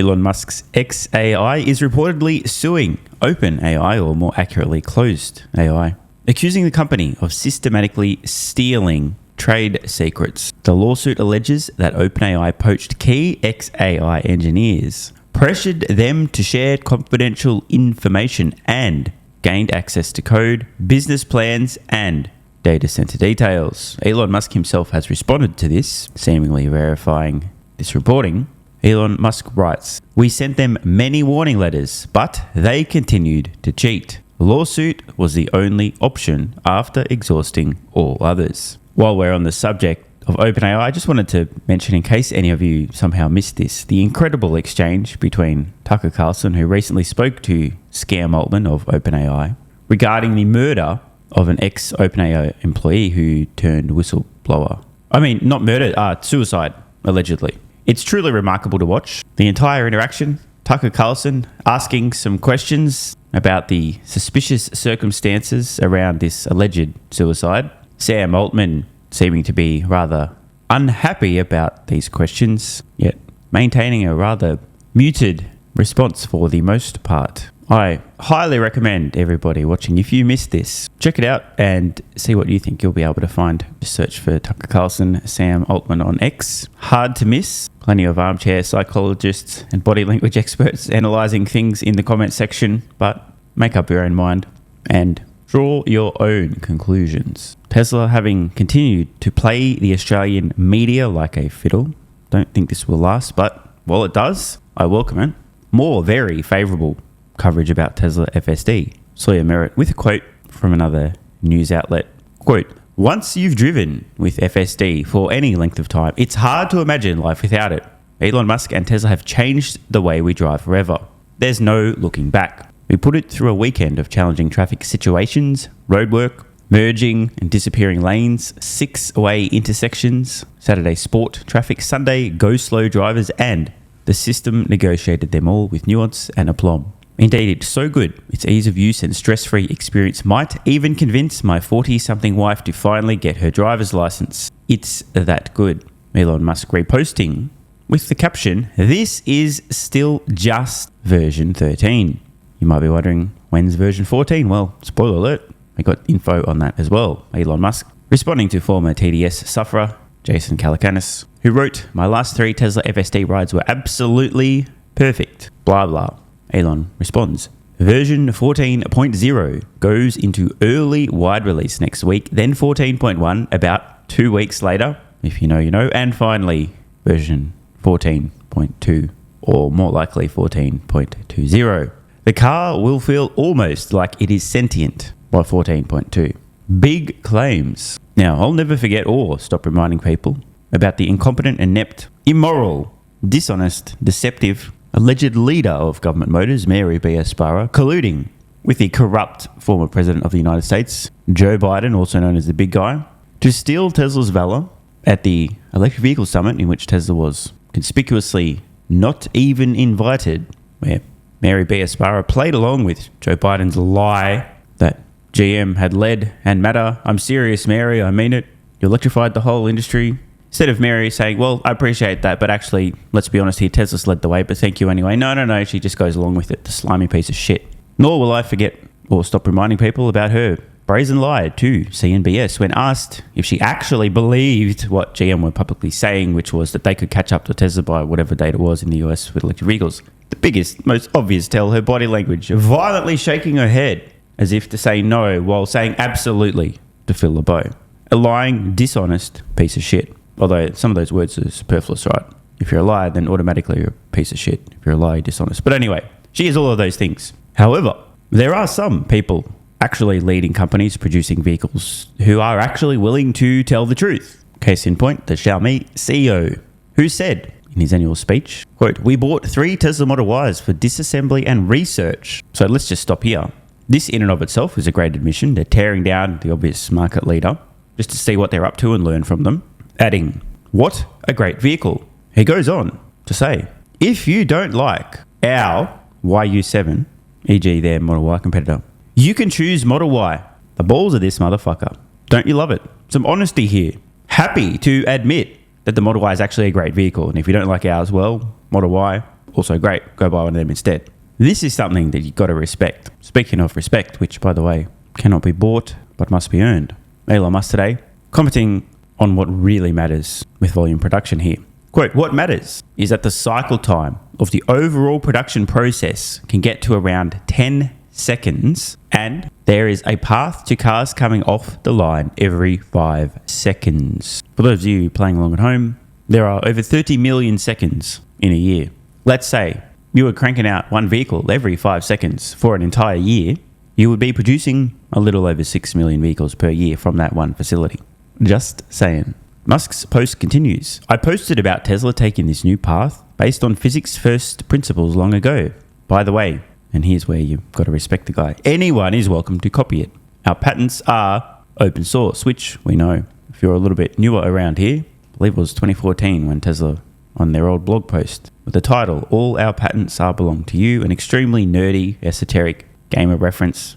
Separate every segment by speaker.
Speaker 1: Elon Musk's XAI is reportedly suing OpenAI, or more accurately, Closed AI, accusing the company of systematically stealing trade secrets. The lawsuit alleges that OpenAI poached key XAI engineers, pressured them to share confidential information, and gained access to code, business plans, and data center details. Elon Musk himself has responded to this, seemingly verifying this reporting. Elon Musk writes, "We sent them many warning letters, but they continued to cheat. The lawsuit was the only option after exhausting all others." While we're on the subject of OpenAI, I just wanted to mention, in case any of you somehow missed this, the incredible exchange between Tucker Carlson, who recently spoke to Scam Altman of OpenAI, regarding the murder of an ex-OpenAI employee who turned whistleblower. I mean, not murder, suicide, allegedly. It's truly remarkable to watch. The entire interaction, Tucker Carlson asking some questions about the suspicious circumstances around this alleged suicide. Sam Altman seeming to be rather unhappy about these questions, yet maintaining a rather muted response for the most part. I highly recommend everybody watching, if you missed this, check it out and see what you think. You'll be able to find. Just search for Tucker Carlson, Sam Altman on X. Hard to miss. Plenty of armchair psychologists and body language experts analysing things in the comment section, but make up your own mind and draw your own conclusions. Tesla having continued to play the Australian media like a fiddle. Don't think this will last, but while it does, I welcome it. More very favourable coverage about Tesla FSD. Sawyer Merritt with a quote from another news outlet. Quote, "Once you've driven with FSD for any length of time, it's hard to imagine life without it. Elon Musk and Tesla have changed the way we drive forever. There's no looking back. We put it through a weekend of challenging traffic situations, roadwork, merging and disappearing lanes, 6-way intersections, Saturday sport traffic, Sunday go-slow drivers, and the system negotiated them all with nuance and aplomb. Indeed, it's so good, its ease of use and stress-free experience might even convince my 40-something wife to finally get her driver's license. It's that good." Elon Musk reposting with the caption, "This is still just version 13. You might be wondering, when's version 14? Well, spoiler alert, I got info on that as well. Elon Musk responding to former TDS sufferer Jason Calacanis, who wrote, "My last 3 Tesla FSD rides were absolutely perfect. Blah blah." Elon responds, "Version 14.0 goes into early wide release next week, then 14.1 about 2 weeks later, if you know, you know, and finally version 14.2, or more likely 14.20. The car will feel almost like it is sentient by 14.2. Big claims. Now, I'll never forget or stop reminding people about the incompetent, inept, immoral, dishonest, deceptive, alleged leader of Government Motors, Mary B. Aspara, colluding with the corrupt former president of the United States, Joe Biden, also known as the big guy, to steal Tesla's valor at the electric vehicle summit, in which Tesla was conspicuously not even invited, where Mary B. Aspara played along with Joe Biden's lie that GM had lead and matter. "I'm serious, Mary, I mean it. You electrified the whole industry." Instead of Mary saying, "Well, I appreciate that, but actually, let's be honest here, Tesla's led the way, but thank you anyway." No, she just goes along with it, the slimy piece of shit. Nor will I forget or stop reminding people about her brazen lie to CNBS when asked if she actually believed what GM were publicly saying, which was that they could catch up to Tesla by whatever date it was in the US with electric vehicles. The biggest, most obvious tell, her body language, violently shaking her head as if to say no while saying absolutely to fill the bow. A lying, dishonest piece of shit. Although some of those words are superfluous, right? If you're a liar, then automatically you're a piece of shit. If you're a liar, you're dishonest. But anyway, she is all of those things. However, there are some people actually leading companies producing vehicles who are actually willing to tell the truth. Case in point, the Xiaomi CEO, who said in his annual speech, quote, "We bought 3 Tesla Model Ys for disassembly and research." So let's just stop here. This in and of itself is a great admission. They're tearing down the obvious market leader just to see what they're up to and learn from them. Adding, "What a great vehicle." He goes on to say, "If you don't like our YU7, e.g. their Model Y competitor, you can choose Model Y. The balls of this motherfucker. Don't you love it? Some honesty here. Happy to admit that the Model Y is actually a great vehicle. And if you don't like ours, well, Model Y, also great. Go buy one of them instead. This is something that you've got to respect. Speaking of respect, which, by the way, cannot be bought but must be earned, Elon Musk today commenting on what really matters with volume production here. Quote, what matters is that the cycle time of the overall production process can get to around 10 seconds, and there is a path to cars coming off the line every 5 seconds. For those of you playing along at home, there are over 30 million seconds in a year. Let's say you were cranking out one vehicle every 5 seconds for an entire year, you would be producing a little over 6 million vehicles per year from that one facility. Just saying. Musk's post continues. I posted about Tesla taking this new path based on physics first principles long ago. By the way, and here's where you've got to respect the guy, anyone is welcome to copy it. Our patents are open source, which we know. If you're a little bit newer around here, I believe it was 2014 when Tesla, on their old blog post, with the title, All Our Patents Are Belong to You, an extremely nerdy, esoteric gamer reference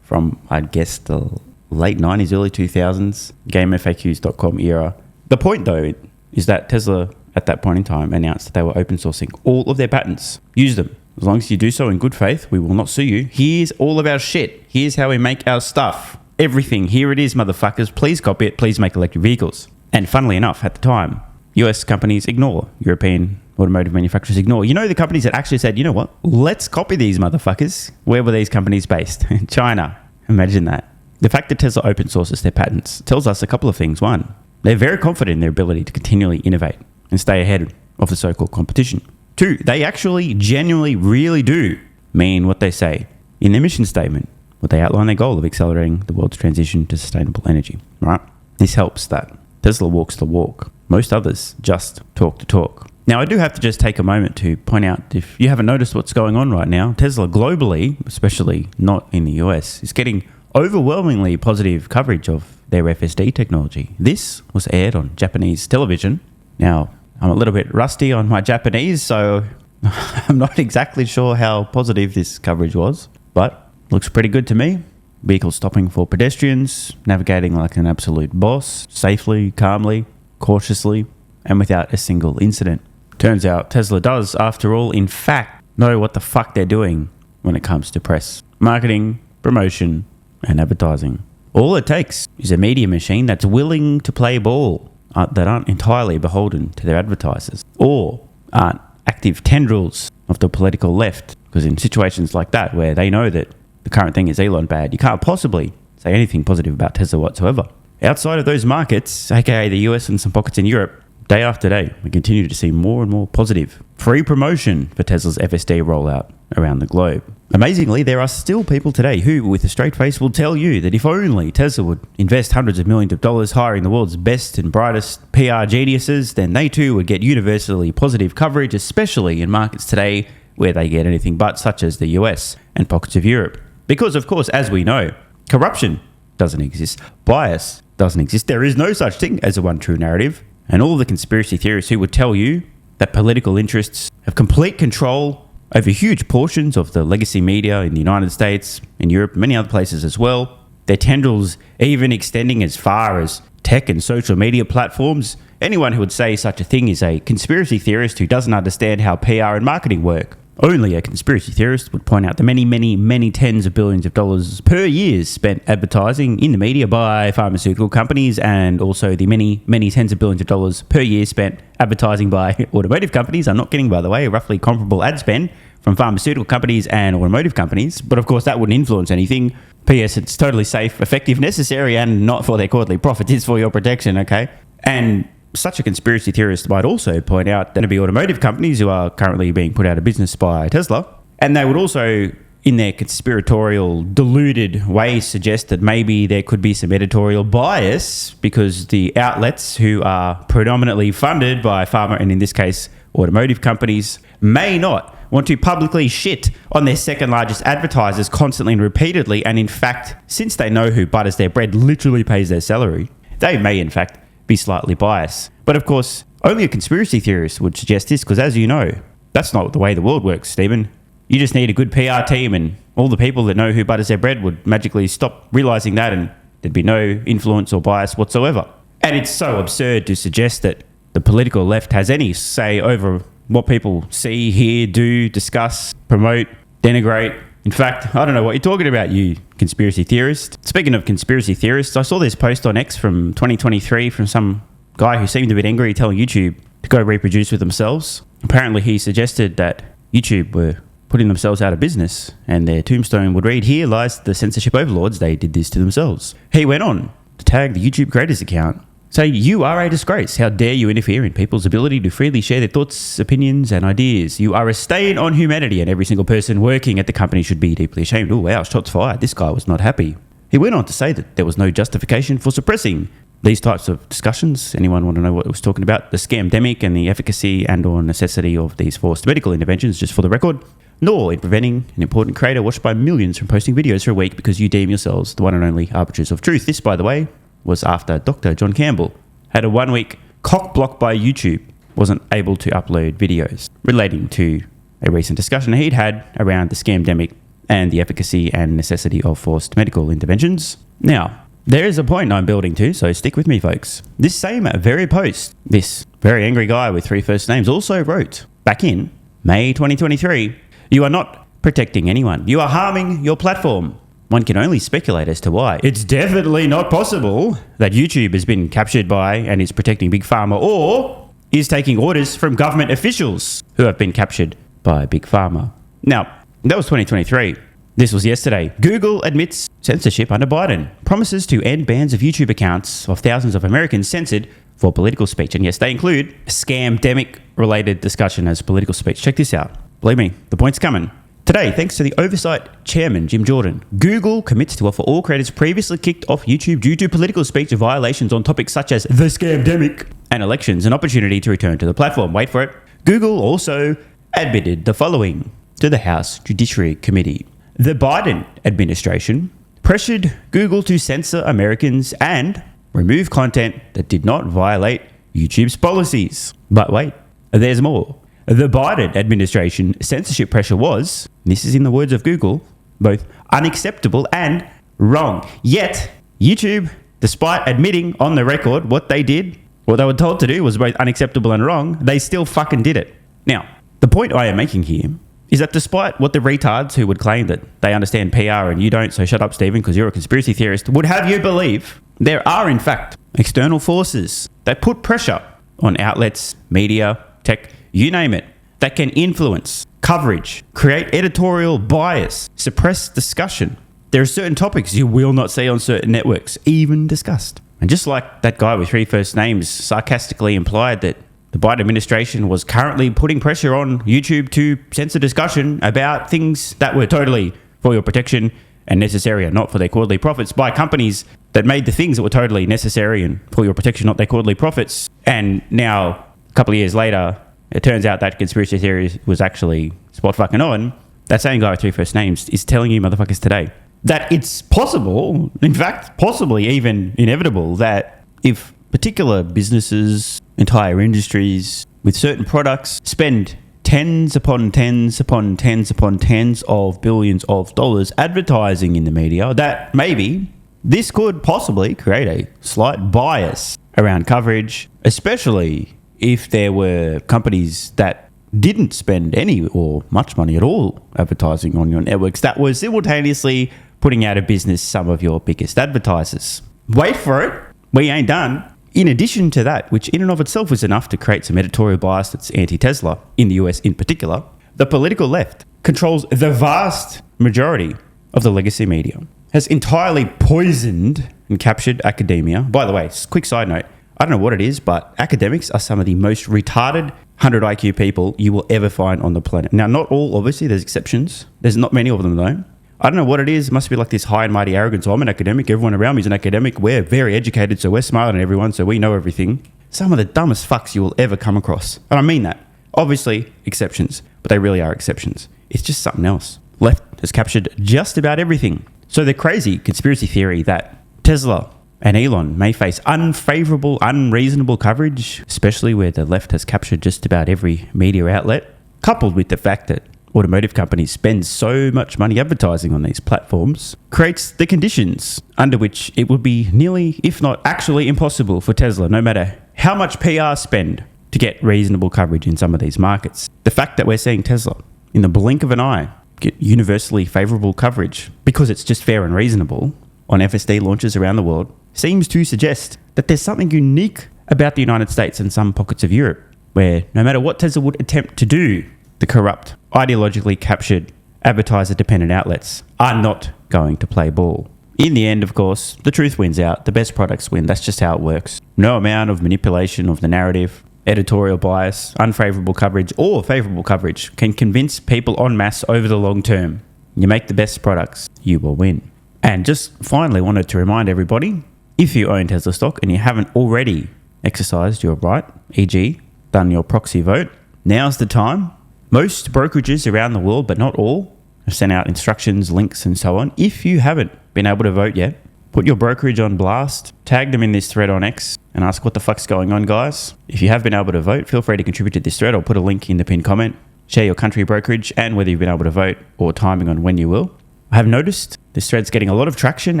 Speaker 1: from, I'd guess, the late 90s, early 2000s, GameFAQs.com era. The point, though, is that Tesla, at that point in time, announced that they were open sourcing all of their patents. Use them. As long as you do so in good faith, we will not sue you. Here's all of our shit. Here's how we make our stuff. Everything. Here it is, motherfuckers. Please copy it. Please make electric vehicles. And funnily enough, at the time, US companies ignore. European automotive manufacturers ignore. You know, the companies that actually said, you know what? Let's copy these motherfuckers. Where were these companies based? China. Imagine that. The fact that Tesla open sources their patents tells us a couple of things. One, they're very confident in their ability to continually innovate and stay ahead of the so-called competition. Two, they actually genuinely really do mean what they say. In their mission statement, what they outline their goal of accelerating the world's transition to sustainable energy, right? This helps that Tesla walks the walk. Most others just talk the talk. Now, I do have to just take a moment to point out, if you haven't noticed what's going on right now, Tesla globally, especially not in the US, is getting overwhelmingly positive coverage of their FSD technology. This was aired on Japanese television. Now, I'm a little bit rusty on my Japanese, so I'm not exactly sure how positive this coverage was, but looks pretty good to me. Vehicles stopping for pedestrians, navigating like an absolute boss, safely, calmly, cautiously, and without a single incident. Turns out Tesla does, after all, in fact, know what the fuck they're doing when it comes to press, marketing, promotion, and advertising. All it takes is a media machine that's willing to play ball, that aren't entirely beholden to their advertisers, or aren't active tendrils of the political left. Because in situations like that, where they know that the current thing is Elon bad, you can't possibly say anything positive about Tesla whatsoever. Outside of those markets, aka the US and some pockets in Europe, day after day, we continue to see more and more positive free promotion for Tesla's FSD rollout around the globe. Amazingly, there are still people today who, with a straight face, will tell you that if only Tesla would invest hundreds of millions of dollars hiring the world's best and brightest PR geniuses, then they too would get universally positive coverage, especially in markets today where they get anything but, such as the US and pockets of Europe. Because, of course, as we know, corruption doesn't exist. Bias doesn't exist. There is no such thing as a one true narrative. And all the conspiracy theorists who would tell you that political interests have complete control over huge portions of the legacy media in the United States, in Europe, and many other places as well, their tendrils even extending as far as tech and social media platforms, anyone who would say such a thing is a conspiracy theorist who doesn't understand how PR and marketing work. Only a conspiracy theorist would point out the many, many, many tens of billions of dollars per year spent advertising in the media by pharmaceutical companies, and also the many, many tens of billions of dollars per year spent advertising by automotive companies. I'm not kidding, by the way, a roughly comparable ad spend from pharmaceutical companies and automotive companies. But of course, that wouldn't influence anything. P.S. It's totally safe, effective, necessary, and not for their quarterly profits. It's for your protection, okay? And such a conspiracy theorist might also point out that it'd be automotive companies who are currently being put out of business by Tesla. And they would also, in their conspiratorial, deluded way, suggest that maybe there could be some editorial bias because the outlets who are predominantly funded by pharma, and in this case, automotive companies, may not want to publicly shit on their second largest advertisers constantly and repeatedly. And in fact, since they know who butters their bread literally pays their salary, they may in fact be slightly biased. But of course, only a conspiracy theorist would suggest this, because as you know, that's not the way the world works, Stephen. You just need a good PR team, and all the people that know who butters their bread would magically stop realizing that, and there'd be no influence or bias whatsoever. And it's so absurd to suggest that the political left has any say over what people see, hear, do, discuss, promote, denigrate. In fact, I don't know what you're talking about, you conspiracy theorist. Speaking of conspiracy theorists, I saw this post on X from 2023 from some guy who seemed a bit angry telling YouTube to go reproduce with themselves. Apparently, he suggested that YouTube were putting themselves out of business and their tombstone would read, "Here lies the censorship overlords, they did this to themselves." He went on to tag the YouTube creators account, saying, "You are a disgrace. How dare you interfere in people's ability to freely share their thoughts, opinions and ideas. You are a stain on humanity and every single person working at the company should be deeply ashamed." Oh wow, shots fired. This guy was not happy. He went on to say that there was no justification for suppressing these types of discussions. Anyone want to know what it was talking about? The scamdemic and the efficacy and or necessity of these forced medical interventions, just for the record, nor in preventing an important creator watched by millions from posting videos for a week because you deem yourselves the one and only arbiters of truth. This, by the way, was after Dr. John Campbell had a 1 week cock block by YouTube, wasn't able to upload videos relating to a recent discussion he'd had around the scamdemic and the efficacy and necessity of forced medical interventions. Now, there is a point I'm building to, so stick with me, folks. This same very post, this very angry guy with 3 first names also wrote back in May 2023, "You are not protecting anyone. You are harming your platform. One can only speculate as to why. It's definitely not possible that YouTube has been captured by and is protecting Big Pharma or is taking orders from government officials who have been captured by Big Pharma." Now, that was 2023. This was yesterday. Google admits censorship under Biden, promises to end bans of YouTube accounts of thousands of Americans censored for political speech. And yes, they include a scamdemic-related discussion as political speech. Check this out. Believe me, the point's coming. Today, thanks to the Oversight Chairman, Jim Jordan, Google commits to offer all creators previously kicked off YouTube due to political speech violations on topics such as the scamdemic and elections an opportunity to return to the platform. Wait for it. Google also admitted the following to the House Judiciary Committee. The Biden administration pressured Google to censor Americans and remove content that did not violate YouTube's policies. But wait, there's more. The Biden administration censorship pressure was, this is in the words of Google, both unacceptable and wrong. Yet, YouTube, despite admitting on the record what they did, what they were told to do was both unacceptable and wrong, they still fucking did it. Now, the point I am making here is that despite what the retards who would claim that they understand PR and you don't, so shut up, Stephen, because you're a conspiracy theorist, would have you believe, there are, in fact, external forces that put pressure on outlets, media, tech, you name it, that can influence coverage, create editorial bias, suppress discussion. There are certain topics you will not see on certain networks, even discussed. And just like that guy with 3 first names sarcastically implied that the Biden administration was currently putting pressure on YouTube to censor discussion about things that were totally for your protection and necessary and not for their quarterly profits by companies that made the things that were totally necessary and for your protection, not their quarterly profits. And now, a couple of years later, it turns out that conspiracy theory was actually spot fucking on. That same guy with 3 first names is telling you motherfuckers today that it's possible, in fact, possibly even inevitable, that if particular businesses, entire industries with certain products spend tens upon tens upon tens upon tens of billions of dollars advertising in the media, that maybe this could possibly create a slight bias around coverage, especially if there were companies that didn't spend any or much money at all advertising on your networks that were simultaneously putting out of business some of your biggest advertisers. Wait for it. We ain't done. In addition to that, which in and of itself is enough to create some editorial bias that's anti-Tesla, in the US in particular, the political left controls the vast majority of the legacy media, has entirely poisoned and captured academia. By the way, quick side note, I don't know what it is, but academics are some of the most retarded 100 IQ people you will ever find on the planet. Now, not all, obviously, there's exceptions. There's not many of them, though. I don't know what it is. It must be like this high and mighty arrogance. I'm an academic. Everyone around me is an academic. We're very educated, so we're smarter than everyone, so we know everything. Some of the dumbest fucks you will ever come across. And I mean that. Obviously, exceptions, but they really are exceptions. It's just something else. Left has captured just about everything. So the crazy conspiracy theory that Tesla and Elon may face unfavorable, unreasonable coverage, especially where the left has captured just about every media outlet, coupled with the fact that automotive companies spend so much money advertising on these platforms, creates the conditions under which it would be nearly, if not actually impossible for Tesla, no matter how much PR spend, to get reasonable coverage in some of these markets. The fact that we're seeing Tesla, in the blink of an eye, get universally favourable coverage because it's just fair and reasonable on FSD launches around the world seems to suggest that there's something unique about the United States and some pockets of Europe, where no matter what Tesla would attempt to do, the corrupt, ideologically captured, advertiser-dependent outlets are not going to play ball. In the end, of course, the truth wins out. The best products win. That's just how it works. No amount of manipulation of the narrative, editorial bias, unfavourable coverage, or favourable coverage can convince people en masse over the long term. You make the best products, you will win. And just finally wanted to remind everybody, if you own Tesla stock and you haven't already exercised your right, e.g. done your proxy vote, now's the time. Most brokerages around the world, but not all, have sent out instructions, links and so on. If you haven't been able to vote yet, put your brokerage on blast, tag them in this thread on X and ask what the fuck's going on, guys. If you have been able to vote, feel free to contribute to this thread. I'll put a link in the pinned comment. Share your country brokerage and whether you've been able to vote or timing on when you will. I have noticed this thread's getting a lot of traction,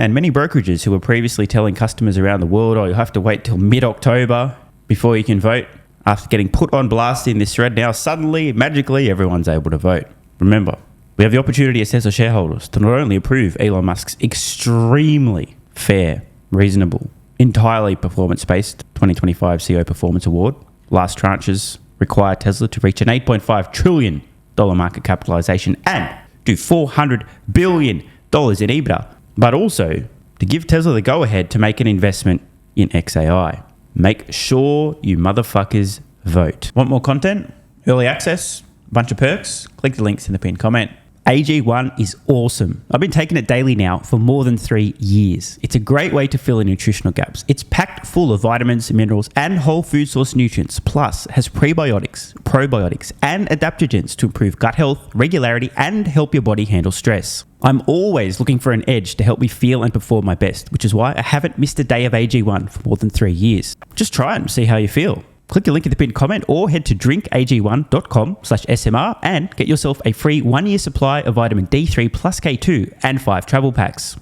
Speaker 1: and many brokerages who were previously telling customers around the world, oh, you'll have to wait till mid-October before you can vote, after getting put on blast in this thread, now suddenly, magically, everyone's able to vote. Remember, we have the opportunity as Tesla shareholders to not only approve Elon Musk's extremely fair, reasonable, entirely performance-based 2025 CEO Performance Award. Last tranches require Tesla to reach an $8.5 trillion market capitalization and do $400 billion in EBITDA, but also to give Tesla the go-ahead to make an investment in XAI. Make sure you motherfuckers vote. Want more content? Early access? A bunch of perks? Click the links in the pinned comment. AG1 is awesome. I've been taking it daily now for more than 3 years. It's a great way to fill in nutritional gaps. It's packed full of vitamins, minerals, and whole food source nutrients, plus has prebiotics, probiotics, and adaptogens to improve gut health, regularity, and help your body handle stress. I'm always looking for an edge to help me feel and perform my best, which is why I haven't missed a day of AG1 for more than 3 years. Just try it and see how you feel. Click the link in the pinned comment or head to drinkag1.com/SMR and get yourself a free 1-year supply of vitamin D3 plus K2 and 5 travel packs.